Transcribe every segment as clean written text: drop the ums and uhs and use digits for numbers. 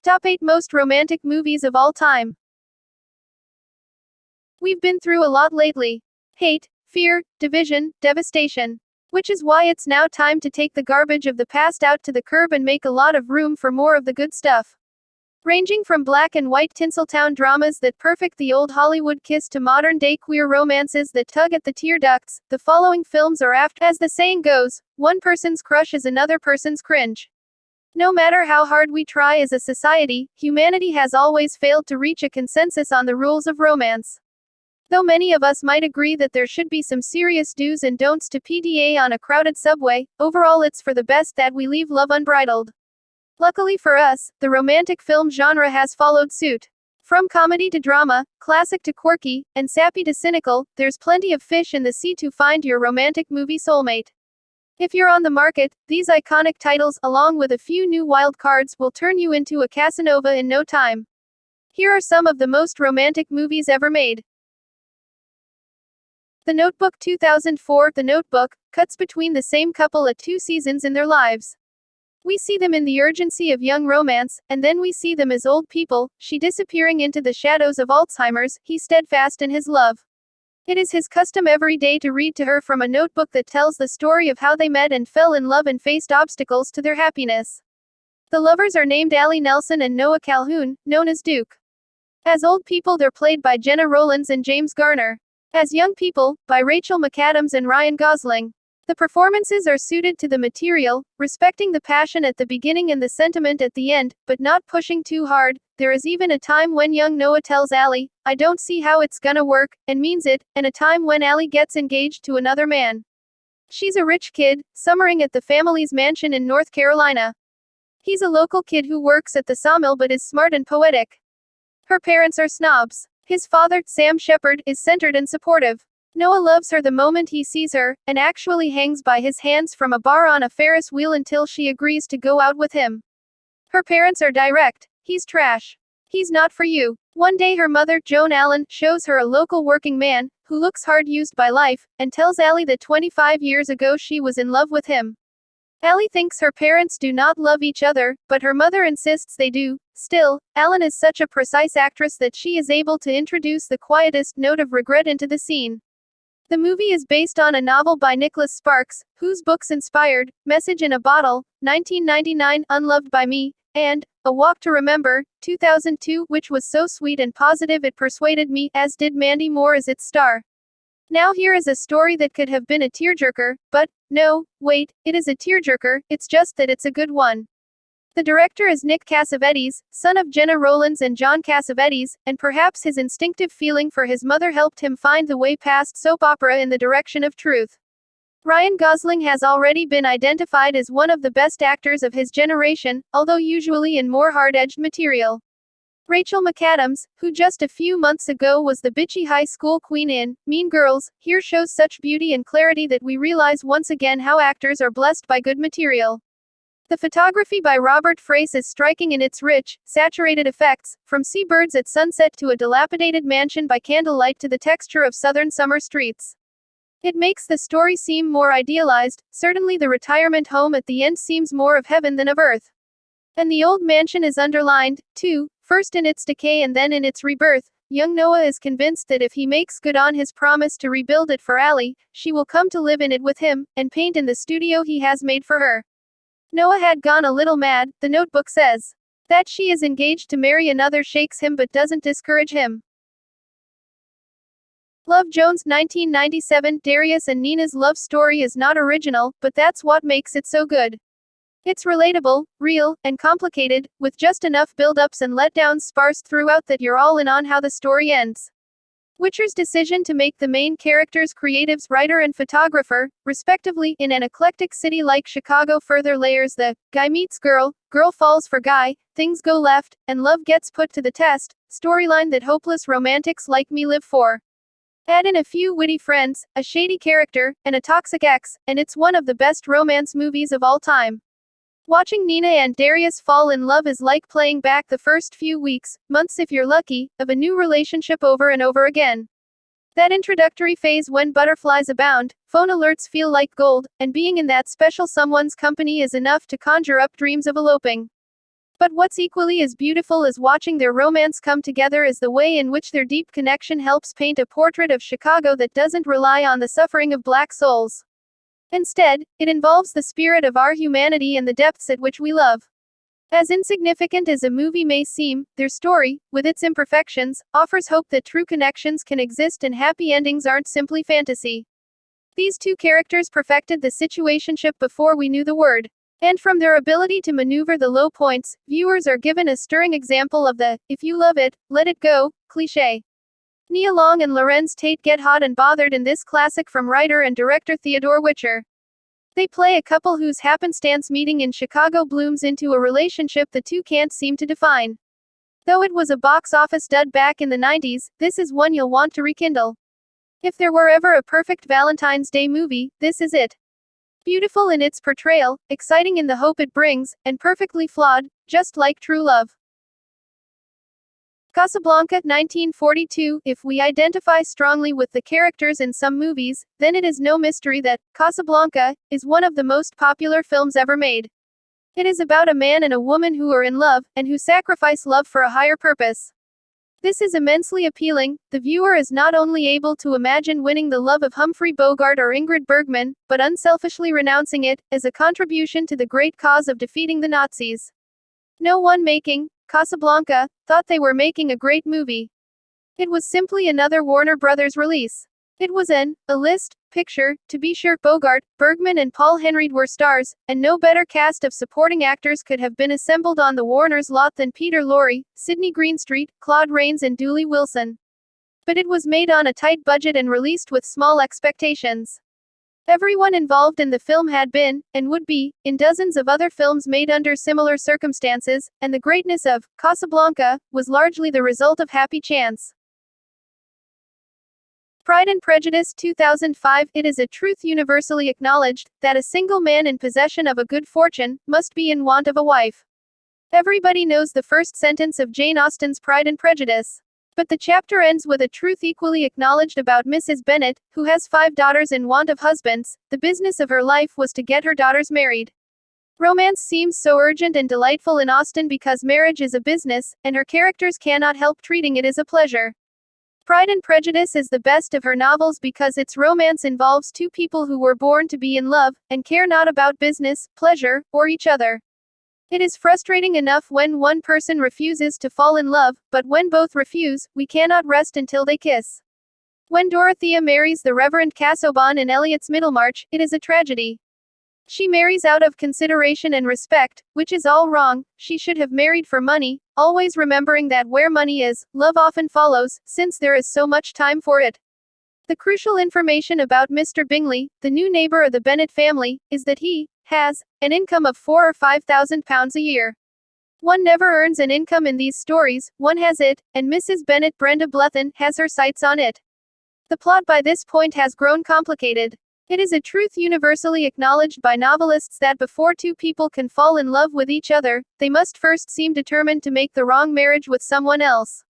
Top 8 Most Romantic Movies of All Time. We've been through a lot lately. Hate, fear, division, devastation. Which is why it's now time to take the garbage of the past out to the curb and make a lot of room for more of the good stuff. Ranging from black and white Tinseltown dramas that perfect the old Hollywood kiss to modern-day queer romances that tug at the tear ducts, the following films are apt, as the saying goes, one person's crush is another person's cringe. No matter how hard we try as a society, humanity has always failed to reach a consensus on the rules of romance. Though many of us might agree that there should be some serious do's and don'ts to PDA on a crowded subway, overall it's for the best that we leave love unbridled. Luckily for us, the romantic film genre has followed suit. From comedy to drama, classic to quirky, and sappy to cynical, there's plenty of fish in the sea to find your romantic movie soulmate. If you're on the market, these iconic titles, along with a few new wild cards, will turn you into a Casanova in no time. Here are some of the most romantic movies ever made. The Notebook 2004. The Notebook cuts between the same couple at two seasons in their lives. We see them in the urgency of young romance, and then we see them as old people, she disappearing into the shadows of Alzheimer's, he steadfast in his love. It is his custom every day to read to her from a notebook that tells the story of how they met and fell in love and faced obstacles to their happiness. The lovers are named Allie Nelson and Noah Calhoun, known as Duke. As old people they're played by Jenna Rollins and James Garner. As young people, by Rachel McAdams and Ryan Gosling. The performances are suited to the material, respecting the passion at the beginning and the sentiment at the end, but not pushing too hard. There is even a time when young Noah tells Allie, "I don't see how it's gonna work," and means it, and a time when Allie gets engaged to another man. She's a rich kid, summering at the family's mansion in North Carolina. He's a local kid who works at the sawmill but is smart and poetic. Her parents are snobs. His father, Sam Shepard, is centered and supportive. Noah loves her the moment he sees her, and actually hangs by his hands from a bar on a Ferris wheel until she agrees to go out with him. Her parents are direct. He's trash. He's not for you. One day her mother, Joan Allen, shows her a local working man, who looks hard used by life, and tells Allie that 25 years ago she was in love with him. Allie thinks her parents do not love each other, but her mother insists they do. Still, Allen is such a precise actress that she is able to introduce the quietest note of regret into the scene. The movie is based on a novel by Nicholas Sparks, whose books inspired Message in a Bottle, 1999, Unloved by Me, and A Walk to Remember, 2002, which was so sweet and positive it persuaded me, as did Mandy Moore as its star. Now here is a story that could have been a tearjerker, but, no, wait, it is a tearjerker, it's just that it's a good one. The director is Nick Cassavetes, son of Jenna Rollins and John Cassavetes, and perhaps his instinctive feeling for his mother helped him find the way past soap opera in the direction of truth. Ryan Gosling has already been identified as one of the best actors of his generation, although usually in more hard-edged material. Rachel McAdams, who just a few months ago was the bitchy high school queen in Mean Girls, here shows such beauty and clarity that we realize once again how actors are blessed by good material. The photography by Robert Frace is striking in its rich, saturated effects, from seabirds at sunset to a dilapidated mansion by candlelight to the texture of southern summer streets. It makes the story seem more idealized. Certainly the retirement home at the end seems more of heaven than of earth. And the old mansion is underlined, too, first in its decay and then in its rebirth. Young Noah is convinced that if he makes good on his promise to rebuild it for Allie, she will come to live in it with him, and paint in the studio he has made for her. Noah had gone a little mad, the notebook says. That she is engaged to marry another shakes him but doesn't discourage him. Love Jones 1997. Darius and Nina's love story is not original, but that's what makes it so good. It's relatable, real, and complicated, with just enough build-ups and letdowns sparse throughout that you're all in on how the story ends. Witcher's decision to make the main characters creatives, writer and photographer, respectively, in an eclectic city like Chicago further layers the guy meets girl, girl falls for guy, things go left, and love gets put to the test storyline that hopeless romantics like me live for. Add in a few witty friends, a shady character, and a toxic ex, and it's one of the best romance movies of all time. Watching Nina and Darius fall in love is like playing back the first few weeks, months if you're lucky, of a new relationship over and over again. That introductory phase when butterflies abound, phone alerts feel like gold, and being in that special someone's company is enough to conjure up dreams of eloping. But what's equally as beautiful as watching their romance come together is the way in which their deep connection helps paint a portrait of Chicago that doesn't rely on the suffering of black souls. Instead, it involves the spirit of our humanity and the depths at which we love. As insignificant as a movie may seem, their story, with its imperfections, offers hope that true connections can exist and happy endings aren't simply fantasy. These two characters perfected the situationship before we knew the word. And from their ability to maneuver the low points, viewers are given a stirring example of the, if you love it, let it go, cliché. Nia Long and Lorenz Tate get hot and bothered in this classic from writer and director Theodore Witcher. They play a couple whose happenstance meeting in Chicago blooms into a relationship the two can't seem to define. Though it was a box office dud back in the 90s, this is one you'll want to rekindle. If there were ever a perfect Valentine's Day movie, this is it. Beautiful in its portrayal, exciting in the hope it brings, and perfectly flawed, just like true love. Casablanca, 1942. If we identify strongly with the characters in some movies, then it is no mystery that Casablanca is one of the most popular films ever made. It is about a man and a woman who are in love, and who sacrifice love for a higher purpose. This is immensely appealing. The viewer is not only able to imagine winning the love of Humphrey Bogart or Ingrid Bergman, but unselfishly renouncing it, as a contribution to the great cause of defeating the Nazis. No one making Casablanca thought they were making a great movie. It was simply another Warner Brothers release. It was an A-list picture, to be sure. Bogart, Bergman and Paul Henreid were stars, and no better cast of supporting actors could have been assembled on the Warner's lot than Peter Lorre, Sidney Greenstreet, Claude Rains and Dooley Wilson. But it was made on a tight budget and released with small expectations. Everyone involved in the film had been, and would be, in dozens of other films made under similar circumstances, and the greatness of Casablanca was largely the result of happy chance. Pride and Prejudice, 2005. It is a truth universally acknowledged that a single man in possession of a good fortune must be in want of a wife. Everybody knows the first sentence of Jane Austen's Pride and Prejudice. But the chapter ends with a truth equally acknowledged about Mrs. Bennet, who has 5 daughters in want of husbands. The business of her life was to get her daughters married. Romance seems so urgent and delightful in Austen because marriage is a business, and her characters cannot help treating it as a pleasure. Pride and Prejudice is the best of her novels because its romance involves two people who were born to be in love, and care not about business, pleasure, or each other. It is frustrating enough when one person refuses to fall in love, but when both refuse, we cannot rest until they kiss. When Dorothea marries the Reverend Casaubon in Eliot's Middlemarch, it is a tragedy. She marries out of consideration and respect, which is all wrong. She should have married for money, always remembering that where money is, love often follows, since there is so much time for it. The crucial information about Mr. Bingley, the new neighbor of the Bennet family, is that he has an income of £4,000 or £5,000 a year. One never earns an income in these stories, one has it, and Mrs. Bennet, Brenda Blethyn, has her sights on it. The plot by this point has grown complicated. It is a truth universally acknowledged by novelists that before two people can fall in love with each other, they must first seem determined to make the wrong marriage with someone else.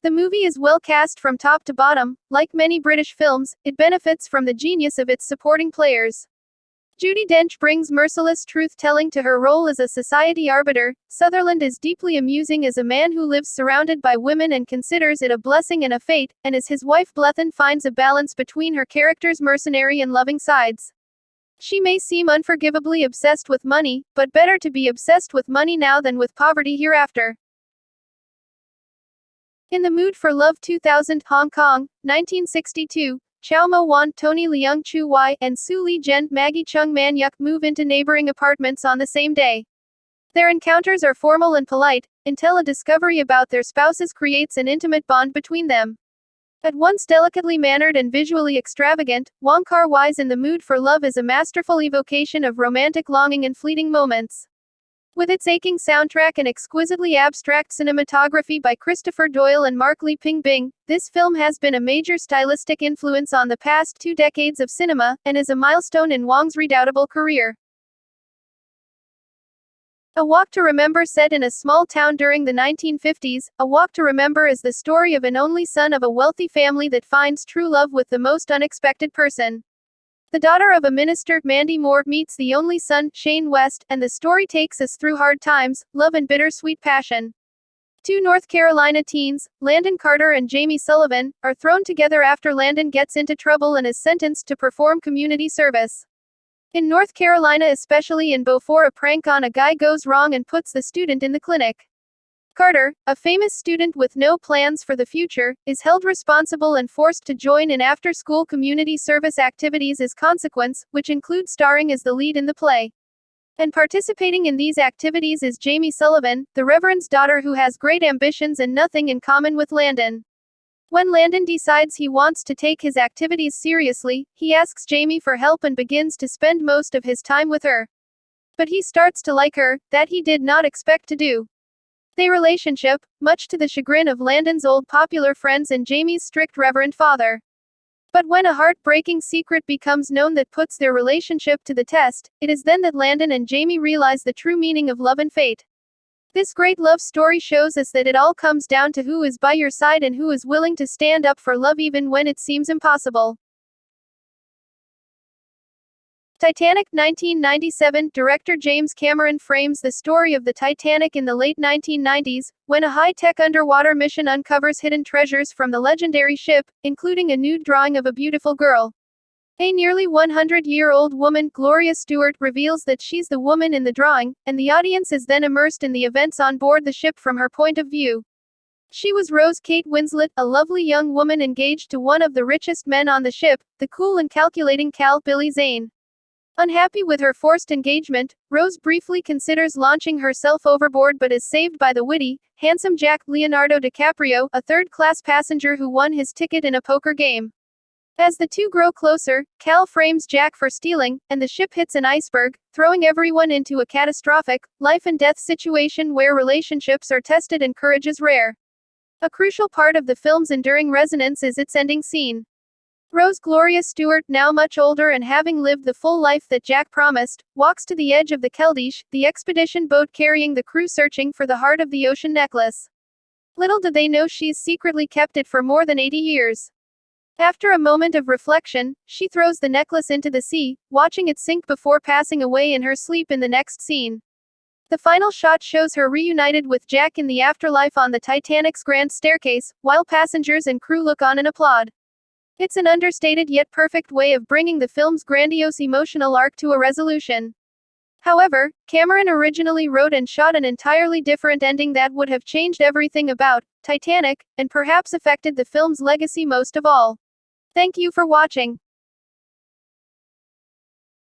The movie is well cast from top to bottom. Like many British films, it benefits from the genius of its supporting players. Judi Dench brings merciless truth-telling to her role as a society arbiter. Sutherland is deeply amusing as a man who lives surrounded by women and considers it a blessing and a fate, and as his wife Blethyn finds a balance between her character's mercenary and loving sides. She may seem unforgivably obsessed with money, but better to be obsessed with money now than with poverty hereafter. In the Mood for Love, 2000, Hong Kong, 1962. Chow Mo Wan, Tony Leung Chu Wai, and Su Li Jen, Maggie Chung Man Yuk move into neighboring apartments on the same day. Their encounters are formal and polite, until a discovery about their spouses creates an intimate bond between them. At once delicately mannered and visually extravagant, Wong Kar-wai's In the Mood for Love is a masterful evocation of romantic longing and fleeting moments. With its aching soundtrack and exquisitely abstract cinematography by Christopher Doyle and Mark Lee Ping Bing, this film has been a major stylistic influence on the past 2 decades of cinema, and is a milestone in Wong's redoubtable career. A Walk to Remember, set in a small town during the 1950s, A Walk to Remember is the story of an only son of a wealthy family that finds true love with the most unexpected person. The daughter of a minister, Mandy Moore, meets the only son, Shane West, and the story takes us through hard times, love and bittersweet passion. Two North Carolina teens, Landon Carter and Jamie Sullivan, are thrown together after Landon gets into trouble and is sentenced to perform community service. In North Carolina, especially in Beaufort, a prank on a guy goes wrong and puts the student in the clinic. Carter, a famous student with no plans for the future, is held responsible and forced to join in after-school community service activities as consequence, which include starring as the lead in the play. And participating in these activities is Jamie Sullivan, the Reverend's daughter who has great ambitions and nothing in common with Landon. When Landon decides he wants to take his activities seriously, he asks Jamie for help and begins to spend most of his time with her. But he starts to like her, that he did not expect to do. Their relationship, much to the chagrin of Landon's old popular friends and Jamie's strict Reverend father. But when a heartbreaking secret becomes known that puts their relationship to the test, it is then that Landon and Jamie realize the true meaning of love and fate. This great love story shows us that it all comes down to who is by your side and who is willing to stand up for love even when it seems impossible. Titanic, 1997. Director James Cameron frames the story of the Titanic in the late 1990s, when a high-tech underwater mission uncovers hidden treasures from the legendary ship, including a nude drawing of a beautiful girl. A nearly 100-year-old woman, Gloria Stewart, reveals that she's the woman in the drawing, and the audience is then immersed in the events on board the ship from her point of view. She was Rose Kate Winslet, a lovely young woman engaged to one of the richest men on the ship, the cool and calculating Cal Billy Zane. Unhappy with her forced engagement, Rose briefly considers launching herself overboard but is saved by the witty, handsome Jack, Leonardo DiCaprio, a third-class passenger who won his ticket in a poker game. As the two grow closer, Cal frames Jack for stealing, and the ship hits an iceberg, throwing everyone into a catastrophic, life-and-death situation where relationships are tested and courage is rare. A crucial part of the film's enduring resonance is its ending scene. Rose, Gloria Stewart, now much older and having lived the full life that Jack promised, walks to the edge of the Keldysh, the expedition boat carrying the crew searching for the heart of the ocean necklace. Little do they know she's secretly kept it for more than 80 years. After a moment of reflection, she throws the necklace into the sea, watching it sink before passing away in her sleep in the next scene. The final shot shows her reunited with Jack in the afterlife on the Titanic's grand staircase, while passengers and crew look on and applaud. It's an understated yet perfect way of bringing the film's grandiose emotional arc to a resolution. However, Cameron originally wrote and shot an entirely different ending that would have changed everything about Titanic, and perhaps affected the film's legacy most of all. Thank you for watching.